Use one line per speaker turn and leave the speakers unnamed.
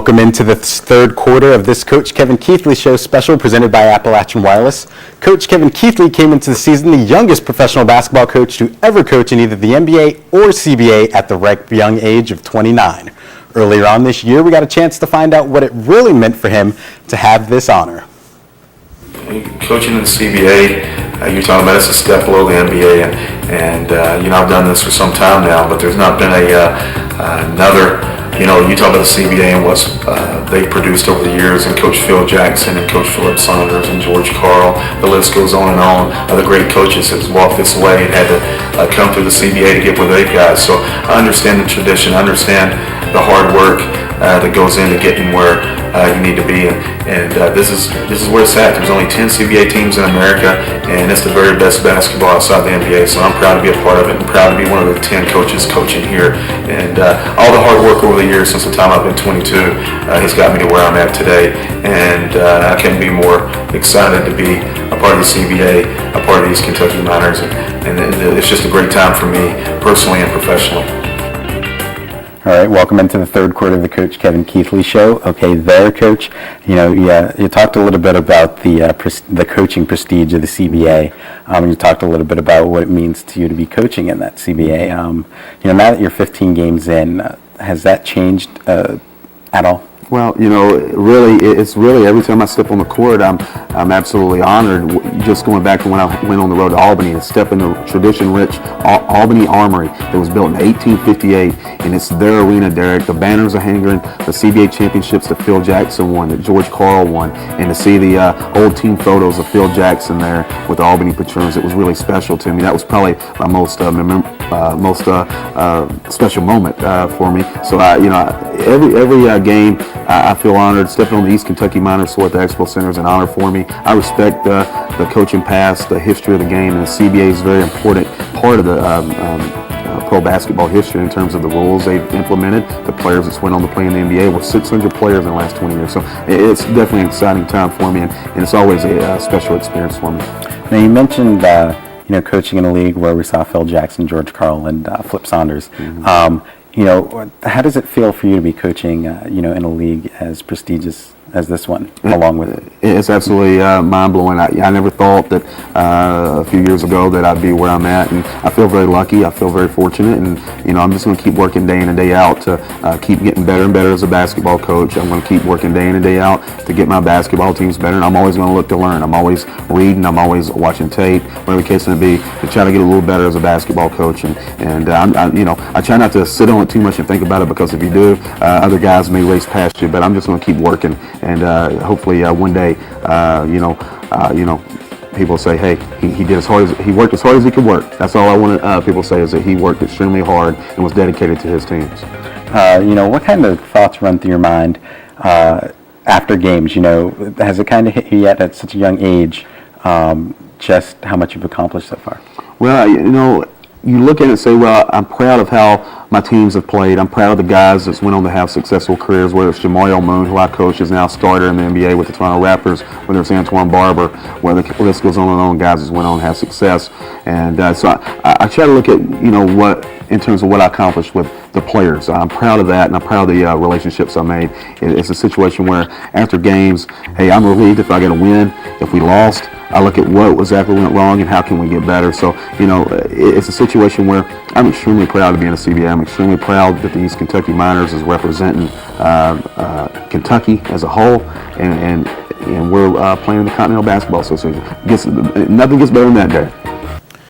welcome into the third quarter of this Coach Kevin Keathley Show special presented by Appalachian Wireless. Coach Kevin Keathley came into the season the youngest professional basketball coach to ever coach in either the NBA or CBA at the ripe young age of 29. Earlier on this year, we got a chance to find out what it really meant for him to have this honor.
Coaching in the CBA, you're talking about it's a step below the NBA, and I've done this for some time now, but there's not been another. You talk about the CBA and what they've produced over the years, and Coach Phil Jackson and Coach Philip Saunders and George Karl. The list goes on and on. Other great coaches have walked this way and had to come through the CBA to get where they've got. So I understand the tradition. I understand the hard work that goes into getting where you need to be, and this is where it's at. There's only 10 CBA teams in America, and it's the very best basketball outside the NBA. So I'm proud to be a part of it, and proud to be one of the 10 coaches coaching here. And all the hard work over the years since the time I've been 22 has got me to where I'm at today, and I can't be more excited to be a part of the CBA, a part of these Kentucky Miners, and it's just a great time for me personally and professionally.
All right, welcome into the third quarter of the Coach Kevin Keathley Show. Okay, there, Coach. You talked a little bit about the coaching prestige of the CBA. You talked a little bit about what it means to you to be coaching in that CBA. Now that you're 15 games in, has that changed at all?
Well, it's really every time I step on the court, I'm absolutely honored. Just going back to when I went on the road to Albany and step in the tradition-rich Albany Armory that was built in 1858, and it's their arena, Derek. The banners are hanging, the CBA championships that Phil Jackson won, that George Karl won, and to see the old team photos of Phil Jackson there with the Albany Patroons, it was really special to me. That was probably my most special moment for me. So every game, I feel honored. Stepping on the East Kentucky Miners floor at the Expo Center is an honor for me. I respect the coaching past, the history of the game, and the CBA is a very important part of the pro basketball history in terms of the rules they've implemented, the players that's went on to play in the NBA. With 600 players in the last 20 years. So it's definitely an exciting time for me, and it's always a special experience for me.
Now, you mentioned coaching in a league where we saw Phil Jackson, George Karl, and Flip Saunders. Mm-hmm. How does it feel for you to be coaching, in a league as prestigious as this one, along with it? It's
absolutely mind-blowing. I never thought that a few years ago that I'd be where I'm at, and I feel very lucky. I feel very fortunate, and I'm just going to keep working day in and day out to keep getting better and better as a basketball coach. I'm going to keep working day in and day out to get my basketball teams better, and I'm always going to look to learn. I'm always reading. I'm always watching tape, whatever the case may be, to try to get a little better as a basketball coach. And I try not to sit on it too much and think about it, because if you do, other guys may race past you. But I'm just going to keep working. And hopefully one day, people say, hey, he worked as hard as he could work. That's all I want people say, is that he worked extremely hard and was dedicated to his teams.
What kind of thoughts run through your mind after games? Has it kind of hit you yet at such a young age, just how much you've accomplished so far?
Well, you look at it and say, well, I'm proud of how my teams have played. I'm proud of the guys that went on to have successful careers, whether it's Jamal Moon, who I coach, is now a starter in the NBA with the Toronto Raptors, whether it's Antoine Barber, whether the list goes on and on, guys that went on to have success. And so I try to look at, what, in terms of what I accomplished with the players. I'm proud of that, and I'm proud of the relationships I made. It's a situation where after games, hey, I'm relieved if I get a win. If we lost, I look at what exactly went wrong and how can we get better. So, it's a situation where I'm extremely proud to be in the CBA. I'm extremely proud that the East Kentucky Miners is representing Kentucky as a whole, and we're playing in the Continental Basketball Association. Nothing gets better than that, Gary.